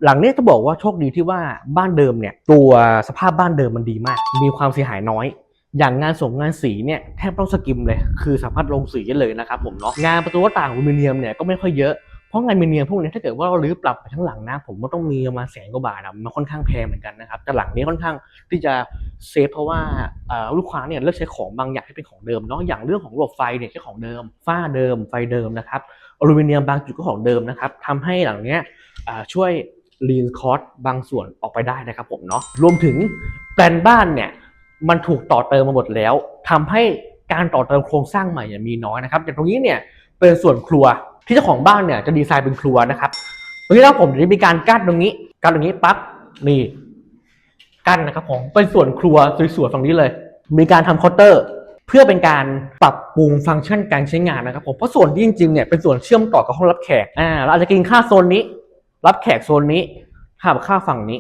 หลังนี้จะบอกว่าโชคดีที่ว่าบ้านเดิมเนี่ยตัวสภาพบ้านเดิมมันดีมากมีความเสียหายน้อยอย่างงานส่งงานสีเนี่ยแทบต้องสกิมเลยคือสามารถลงสีได้เลยนะครับผมเนาะงานประตูหน้าต่างอลูมิเนียมเนี่ยก็ไม่ค่อยเยอะเพราะงานอลูมิเนียมพวกนี้ถ้าเกิดว่าเรารื้อปรับไปทั้งหลังนะผมก็ต้องมีประมาณ100,000 กว่าบาทมันค่อนข้างแพงเหมือนกันนะครับแต่หลังนี้ค่อนข้างที่จะเซฟเพราะว่าลูกค้าเนี่ยเลือกใช้ของบางอย่างที่เป็นของเดิมเนาะอย่างเรื่องของระบบไฟเนี่ยใช้ของเดิมฝ้าเดิมไฟเดิมนะครับอลูมิเนียมบางจุดก็ของเดิมนะครับทำให้หลังเนี้ยช่วยรีนคอร์สบางส่วนออกไปได้นะครับผมเนาะรวมถึงแปลนบ้านเนี่ยมันถูกต่อเติมมาหมดแล้วทำให้การต่อเติมโครงสร้างใหม่มีน้อยนะครับอย่างตรงนี้เนี่ยเป็นส่วนครัวที่เจ้าของบ้านเนี่ยจะดีไซน์เป็นครัวนะครับตรงนี้แล้วผมจะมีการกั้นตรงนี้ปั๊บนี่กั้นนะครับผมเป็นส่วนครัวสวยๆฝั่งนี้เลยมีการทำเคาน์เตอร์เพื่อเป็นการปรับปรุงฟังก์ชันการใช้งานนะครับผมเพราะส่วนที่จริงๆเนี่ยเป็นส่วนเชื่อมต่อกับห้องรับแขกเราอาจจะกินข้าวโซนนี้รับแขกโซนนี้ทำข้าวฝั่งนี้